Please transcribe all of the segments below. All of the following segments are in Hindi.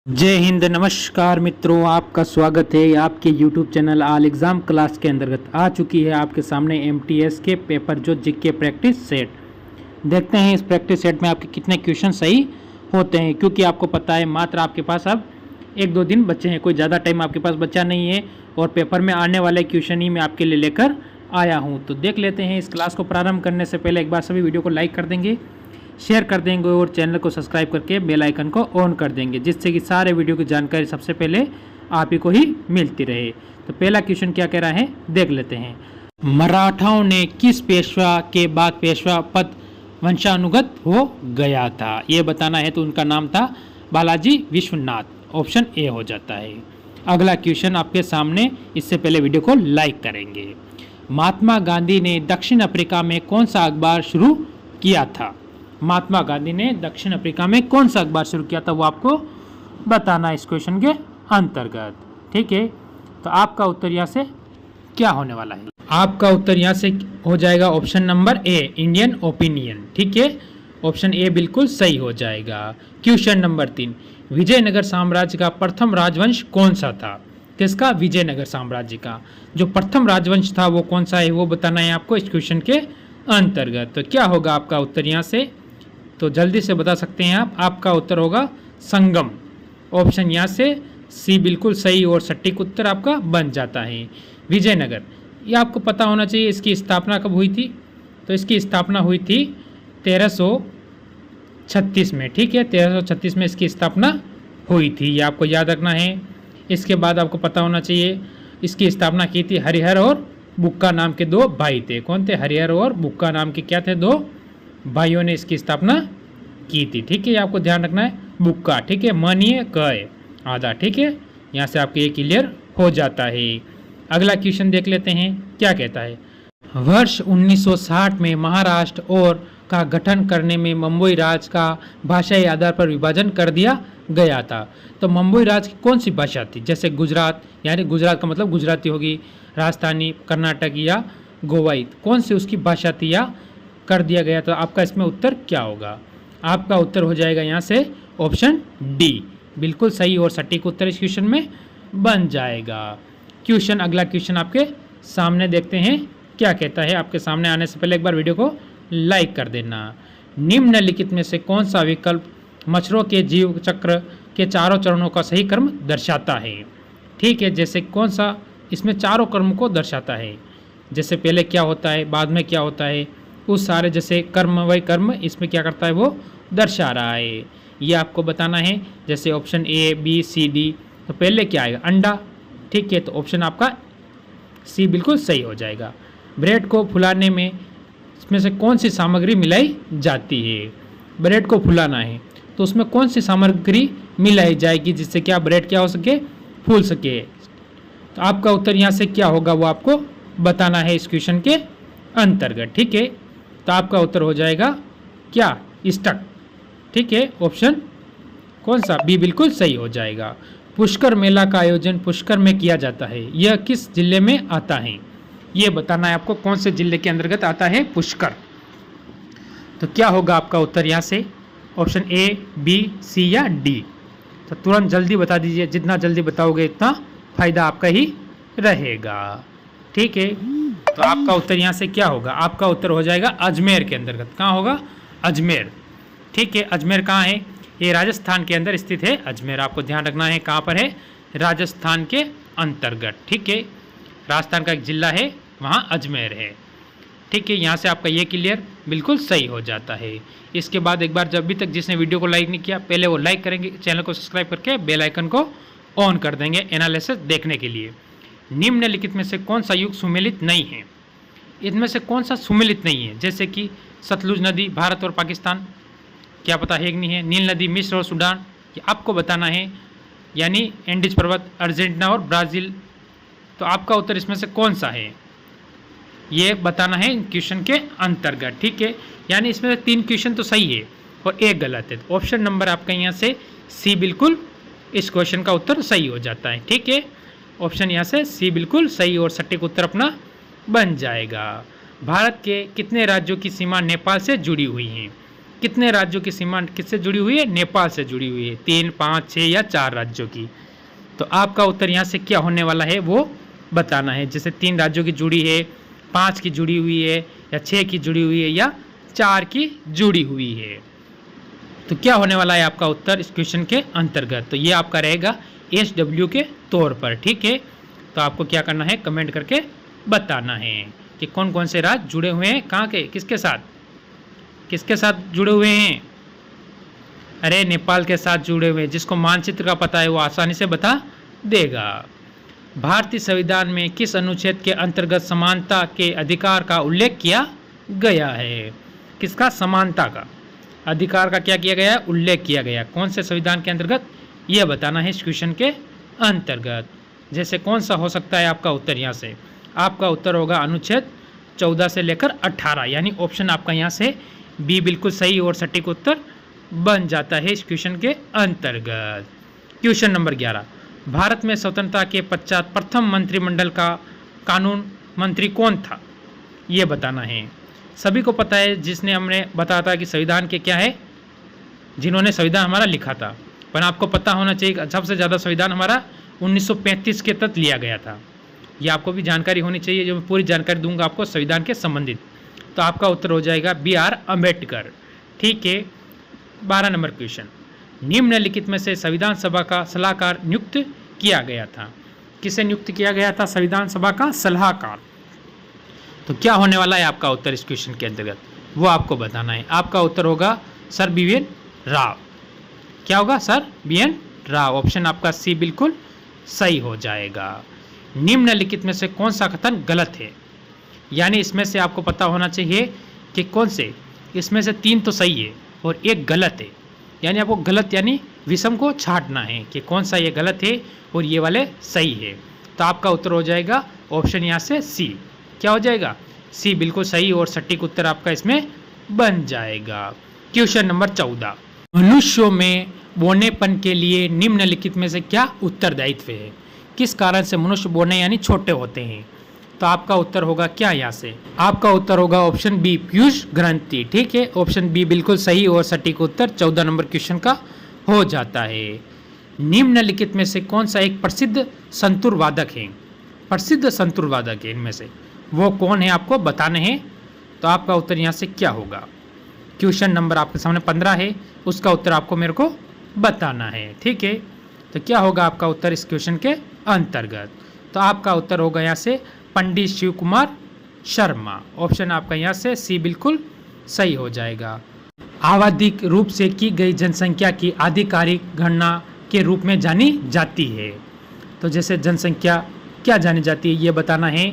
जय हिंद। नमस्कार मित्रों, आपका स्वागत है आपके YouTube channel all exam class के अंतर्गत। आ चुकी है आपके सामने MTS के पेपर जो जीके प्रैक्टिस सेट। देखते हैं इस प्रैक्टिस सेट में आपके कितने क्वेश्चन सही होते हैं, क्योंकि आपको पता है मात्र आपके पास अब 1-2 दिन बचे हैं, कोई ज़्यादा टाइम आपके पास बचा नहीं है और पेपर में आने वाले क्वेश्चन ही मैं आपके लिए लेकर आया हूँ। तो देख लेते हैं। इस क्लास को प्रारंभ करने से पहले एक बार सभी वीडियो को लाइक कर देंगे, शेयर कर देंगे और चैनल को सब्सक्राइब करके बेल आइकन को ऑन कर देंगे, जिससे कि सारे वीडियो की जानकारी सबसे पहले आप ही को ही मिलती रहे। तो पहला क्वेश्चन क्या कह रहा है, देख लेते हैं। मराठाओं ने किस पेशवा के बाद पेशवा पद वंशानुगत हो गया था, ये बताना है। तो उनका नाम था बालाजी विश्वनाथ। ऑप्शन ए हो जाता है। अगला क्वेश्चन आपके सामने, इससे पहले वीडियो को लाइक करेंगे। महात्मा गांधी ने दक्षिण अफ्रीका में कौन सा अखबार शुरू किया था? महात्मा गांधी ने दक्षिण अफ्रीका में कौन सा अखबार शुरू किया था, वो आपको बताना है इस क्वेश्चन के अंतर्गत। ठीक है, तो आपका उत्तर यहाँ से क्या होने वाला है? आपका उत्तर यहाँ से हो जाएगा option number A, Indian opinion. ठीक है, ऑप्शन ए बिल्कुल सही हो जाएगा। क्वेश्चन नंबर 3, विजयनगर साम्राज्य का प्रथम राजवंश कौन सा था? किसका? विजयनगर साम्राज्य का जो प्रथम राजवंश था वो कौन सा है, वो बताना है आपको इस क्वेश्चन के अंतर्गत। तो क्या होगा आपका उत्तर यहाँ से, तो जल्दी से बता सकते हैं आप। आपका उत्तर होगा संगम। ऑप्शन यहाँ से सी बिल्कुल सही और सटीक उत्तर आपका बन जाता है। विजयनगर, ये आपको पता होना चाहिए। इसकी स्थापना कब हुई थी? तो इसकी स्थापना हुई थी 1336 में। ठीक है, 1336 में इसकी स्थापना हुई थी, ये आपको याद रखना है। इसके बाद आपको पता होना चाहिए इसकी स्थापना की थी हरिहर और बुक्का नाम के दो भाई थे। कौन थे? हरिहर और बुक्का नाम के क्या थे? दो भाइयों ने इसकी स्थापना की थी। ठीक है, आपको ध्यान रखना है। बुक्का, ठीक है, मानिए कय आधा। ठीक है, यहाँ से आपके ये क्लियर हो जाता है। अगला क्वेश्चन देख लेते हैं, क्या कहता है। वर्ष 1960 में महाराष्ट्र और का गठन करने में मुंबई राज्य का भाषाई आधार पर विभाजन कर दिया गया था। तो मुंबई राज्य की कौन सी भाषा थी? जैसे गुजरात, यानी गुजरात का मतलब गुजराती होगी, राजस्थानी, कर्नाटक या गोवाई, कौन सी उसकी भाषा थी या कर दिया गया? तो आपका इसमें उत्तर क्या होगा? आपका उत्तर हो जाएगा यहाँ से ऑप्शन डी, बिल्कुल सही और सटीक उत्तर इस क्वेश्चन में बन जाएगा। क्वेश्चन, अगला क्वेश्चन आपके सामने देखते हैं क्या कहता है। आपके सामने आने से पहले एक बार वीडियो को लाइक कर देना। निम्नलिखित में से कौन सा विकल्प मच्छरों के जीव चक्र के चारों चरणों का सही क्रम दर्शाता है? ठीक है, जैसे कौन सा इसमें चारों क्रम को दर्शाता है, जैसे पहले क्या होता है, बाद में क्या होता है, उस सारे जैसे कर्म वही कर्म इसमें क्या करता है वो दर्शा रहा है, ये आपको बताना है। जैसे option A, B, C, D, तो पहले क्या आएगा? अंडा। ठीक है, तो ऑप्शन आपका सी बिल्कुल सही हो जाएगा। ब्रेड को फुलाने में इसमें से कौन सी सामग्री मिलाई जाती है? ब्रेड को फुलाना है तो उसमें कौन सी सामग्री मिलाई जाएगी जिससे क्या ब्रेड क्या हो सके, फूल सके? तो आपका उत्तर यहाँ से क्या होगा वो आपको बताना है इस क्वेश्चन के अंतर्गत। ठीक है, तो आपका उत्तर हो जाएगा क्या? स्टक। ठीक है, ऑप्शन कौन सा? बी बिल्कुल सही हो जाएगा। पुष्कर मेला का आयोजन पुष्कर में किया जाता है, यह किस जिले में आता है? ये बताना है आपको कौन से जिले के अंतर्गत आता है पुष्कर। तो क्या होगा आपका उत्तर यहाँ से? ऑप्शन ए, बी, सी या डी? तो तुरंत जल्दी बता दीजिए, जितना जल्दी बताओगे इतना फायदा आपका ही रहेगा। ठीक है, तो आपका उत्तर यहाँ से क्या होगा? आपका उत्तर हो जाएगा अजमेर के अंतर्गत। कहाँ होगा? अजमेर। ठीक है, अजमेर कहाँ है? ये राजस्थान के अंदर स्थित है अजमेर। आपको ध्यान रखना है कहाँ पर है? राजस्थान के अंतर्गत। ठीक है, राजस्थान का एक जिला है, वहाँ अजमेर है। ठीक है, यहाँ से आपका ये क्लियर बिल्कुल सही हो जाता है। इसके बाद एक बार जब भी तक जिसने वीडियो को लाइक नहीं किया, पहले वो लाइक करेंगे, चैनल को सब्सक्राइब करके बेल आइकन को ऑन कर देंगे एनालिसिस देखने के लिए। निम्नलिखित में से कौन सा युग सुमेलित नहीं है? इनमें से कौन सा सुमेलित नहीं है? जैसे कि सतलुज नदी भारत और पाकिस्तान, क्या पता है कि नहीं है? नील नदी मिस्र और सूडान, ये आपको बताना है। यानी एंडीज पर्वत अर्जेंटीना और ब्राज़ील, तो आपका उत्तर इसमें से कौन सा है ये बताना है क्वेश्चन के अंतर्गत। ठीक है, यानी इसमें से 3 क्वेश्चन तो सही है और 1 गलत है। तो ऑप्शन नंबर आपका यहाँ से सी बिल्कुल इस क्वेश्चन का उत्तर सही हो जाता है। ठीक है, ऑप्शन यहाँ से सी बिल्कुल सही और सटीक उत्तर अपना बन जाएगा। भारत के कितने राज्यों की सीमा नेपाल से जुड़ी हुई हैं? कितने राज्यों की सीमा किससे जुड़ी हुई है? नेपाल से जुड़ी हुई है। 3, 5, 6 या 4 राज्यों की। तो आपका उत्तर यहाँ से क्या होने वाला है वो बताना है। जैसे 3 राज्यों की जुड़ी है, 5 की जुड़ी हुई है, या 6 की जुड़ी हुई है, या 4 की जुड़ी हुई है। तो क्या होने वाला है आपका उत्तर इस क्वेश्चन के अंतर्गत? तो ये आपका रहेगा SW के तौर पर। ठीक है, तो आपको क्या करना है, कमेंट करके बताना है कि कौन कौन से राज्य जुड़े हुए हैं, कहाँ के, किसके साथ जुड़े हुए हैं। अरे नेपाल के साथ जुड़े हुए हैं। जिसको मानचित्र का पता है वो आसानी से बता देगा। भारतीय संविधान में किस अनुच्छेद के अंतर्गत समानता के अधिकार का उल्लेख किया गया है? किसका? समानता का अधिकार का क्या किया गया? उल्लेख किया गया। कौन से संविधान के अंतर्गत? यह बताना है इस क्वेश्चन के अंतर्गत। जैसे कौन सा हो सकता है आपका उत्तर? यहाँ से आपका उत्तर होगा अनुच्छेद 14 से लेकर 18, यानी ऑप्शन आपका यहाँ से बी बिल्कुल सही और सटीक उत्तर बन जाता है इस क्वेश्चन के अंतर्गत। क्वेश्चन नंबर 11, भारत में स्वतंत्रता के पश्चात प्रथम मंत्रिमंडल का कानून मंत्री कौन था? ये बताना है। सभी को पता है, जिसने हमने बताया था कि संविधान के क्या है, जिन्होंने संविधान हमारा लिखा था। पर आपको पता होना चाहिए कि सबसे ज़्यादा संविधान हमारा 1935 के तहत लिया गया था। ये आपको भी जानकारी होनी चाहिए, जो मैं पूरी जानकारी दूंगा आपको संविधान के संबंधित। तो आपका उत्तर हो जाएगा BR अम्बेडकर। ठीक है, 12 नंबर क्वेश्चन, निम्नलिखित में से संविधान सभा का सलाहकार नियुक्त किया गया था? किसे नियुक्त किया गया था संविधान सभा का सलाहकार? तो क्या होने वाला है आपका उत्तर इस क्वेश्चन के अंतर्गत, वो आपको बताना है। आपका उत्तर होगा सर BN राव। क्या होगा? Sir BN Rao. ऑप्शन आपका सी बिल्कुल सही हो जाएगा। निम्नलिखित में से कौन सा कथन गलत है? यानी इसमें से आपको पता होना चाहिए कि कौन से, इसमें से 3 तो सही है और 1 गलत है। यानी आपको गलत यानी विषम को छांटना है कि कौन सा ये गलत है और ये वाले सही है। तो आपका उत्तर हो जाएगा ऑप्शन यहाँ से सी। क्या हो जाएगा? सी बिल्कुल सही और सटीक उत्तर आपका इसमें बन जाएगा। क्वेश्चन नंबर 14, मनुष्यों में बौनेपन के लिए निम्नलिखित में से क्या उत्तरदायित्व है? किस कारण से मनुष्य बौने यानी छोटे होते हैं? तो आपका उत्तर होगा क्या? यहाँ से आपका उत्तर होगा ऑप्शन बी, पीयूष ग्रंथि। ठीक है, ऑप्शन बी बिल्कुल सही और सटीक उत्तर 14 नंबर क्वेश्चन का हो जाता है। निम्नलिखित में से कौन सा एक प्रसिद्ध संतूर वादक है? प्रसिद्ध संतूर वादक है इनमें से, वो कौन है आपको बताने हैं। तो आपका उत्तर यहाँ से क्या होगा? क्वेश्चन नंबर आपके सामने 15 है, उसका उत्तर आपको मेरे को बताना है। ठीक है, तो क्या होगा आपका उत्तर इस क्वेश्चन के अंतर्गत? तो आपका उत्तर होगा यहाँ से पंडित शिव कुमार शर्मा। ऑप्शन आपका यहाँ से सी बिल्कुल सही हो जाएगा। आवधिक रूप से की गई जनसंख्या की आधिकारिक गणना के रूप में जानी जाती है। तो जैसे जनसंख्या क्या जानी जाती है ये बताना है।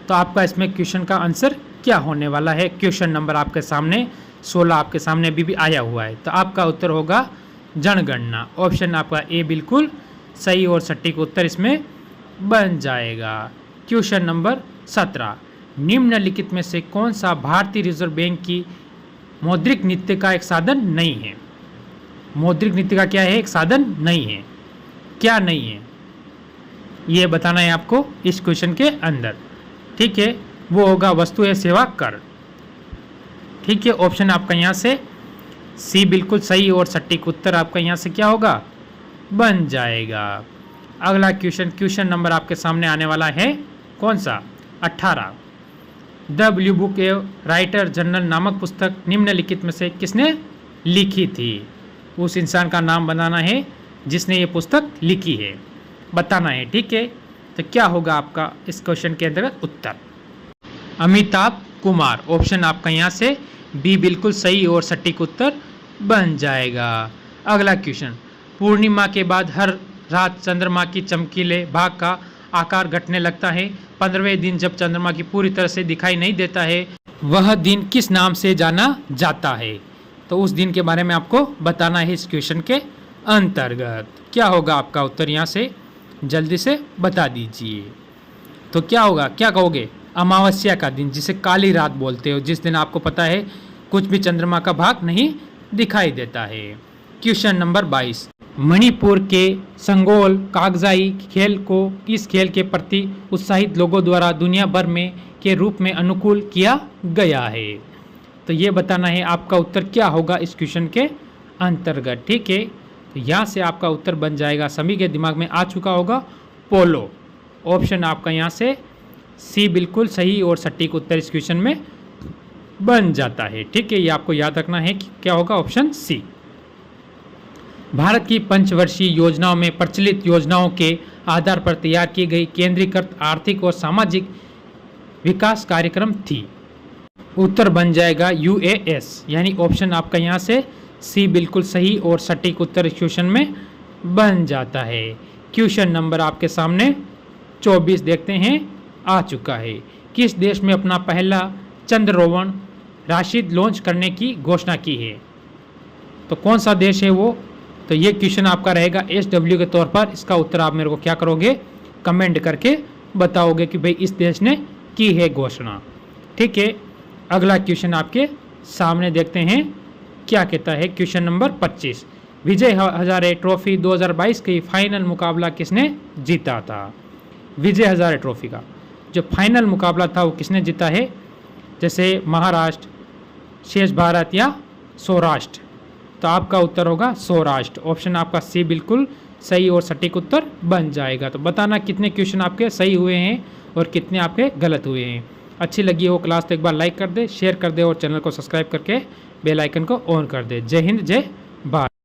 तो आपका इसमें क्वेश्चन का आंसर क्या होने वाला है? क्वेश्चन नंबर आपके सामने 16 आपके सामने अभी भी आया हुआ है। तो आपका उत्तर होगा जनगणना। ऑप्शन आपका ए बिल्कुल सही और सटीक उत्तर इसमें बन जाएगा। क्वेश्चन नंबर 17, निम्नलिखित में से कौन सा भारतीय रिजर्व बैंक की मौद्रिक नीति का एक साधन नहीं है? मौद्रिक नीति का क्या है? एक साधन नहीं है। क्या नहीं है ये बताना है आपको इस क्वेश्चन के अंदर। ठीक है, वो होगा वस्तु या सेवा कर। ठीक है, ऑप्शन आपका यहाँ से सी बिल्कुल सही और सटीक उत्तर आपका यहाँ से क्या होगा? बन जाएगा। अगला क्वेश्चन नंबर आपके सामने आने वाला है कौन सा? 18, the blue book a writer general नामक पुस्तक निम्नलिखित में से किसने लिखी थी? उस इंसान का नाम बनाना है जिसने ये पुस्तक लिखी है, बताना है। ठीक है, तो क्या होगा आपका इस क्वेश्चन के अंतर्गत उत्तर? अमिताभ कुमार। ऑप्शन आपका यहाँ से बी बिल्कुल सही और सटीक उत्तर बन जाएगा। अगला क्वेश्चन, पूर्णिमा के बाद हर रात चंद्रमा की चमकीले भाग का आकार घटने लगता है। 15वें दिन जब चंद्रमा की पूरी तरह से दिखाई नहीं देता है, वह दिन किस नाम से जाना जाता है? तो उस दिन के बारे में आपको बताना है इस क्वेश्चन के अंतर्गत। क्या होगा आपका उत्तर? यहाँ से जल्दी से बता दीजिए। तो क्या होगा? क्या कहोगे? अमावस्या का दिन, जिसे काली रात बोलते हो, जिस दिन आपको पता है कुछ भी चंद्रमा का भाग नहीं दिखाई देता है। क्वेश्चन नंबर 22, मणिपुर के संगोल कागजाई खेल को किस खेल के प्रति उत्साहित लोगों द्वारा दुनिया भर में के रूप में अनुकूल किया गया है? तो ये बताना है आपका उत्तर क्या होगा इस क्वेश्चन के अंतर्गत। ठीक है, तो यहाँ से आपका उत्तर बन जाएगा, सभी के दिमाग में आ चुका होगा, पोलो। ऑप्शन आपका यहाँ से सी बिल्कुल सही और सटीक उत्तर इस क्वेश्चन में बन जाता है। ठीक है, ये आपको याद रखना है कि क्या होगा, ऑप्शन सी। भारत की पंचवर्षीय योजनाओं में प्रचलित योजनाओं के आधार पर तैयार की गई केंद्रीकृत आर्थिक और सामाजिक विकास कार्यक्रम थी। उत्तर बन जाएगा UAS, यानी ऑप्शन आपका यहाँ से सी बिल्कुल सही और सटीक उत्तर इस क्वेश्चन में बन जाता है। क्वेश्चन नंबर आपके सामने 24 देखते हैं, आ चुका है। किस देश में अपना पहला चंद्ररोवन राशिद लॉन्च करने की घोषणा की है? तो कौन सा देश है वो? तो ये क्वेश्चन आपका रहेगा SW के तौर पर। इसका उत्तर आप मेरे को क्या करोगे, कमेंट करके बताओगे कि भाई इस देश ने की है घोषणा। ठीक है, अगला क्वेश्चन आपके सामने देखते हैं क्या कहता है। Question number 25, Vijay Hazare trophy 2022 की फाइनल मुकाबला किसने जीता था? विजय हजारे ट्रॉफी का जो फाइनल मुकाबला था वो किसने जीता है? जैसे महाराष्ट्र, शेष भारत या सौराष्ट्र। तो आपका उत्तर होगा सौराष्ट्र। ऑप्शन आपका सी बिल्कुल सही और सटीक उत्तर बन जाएगा। तो बताना कितने क्वेश्चन आपके सही हुए हैं और कितने आपके गलत हुए हैं। अच्छी लगी हो क्लास तो एक बार लाइक कर दे, शेयर कर दे और चैनल को सब्सक्राइब करके बेल आइकन को ऑन कर दे। जय हिंद, जय भारत।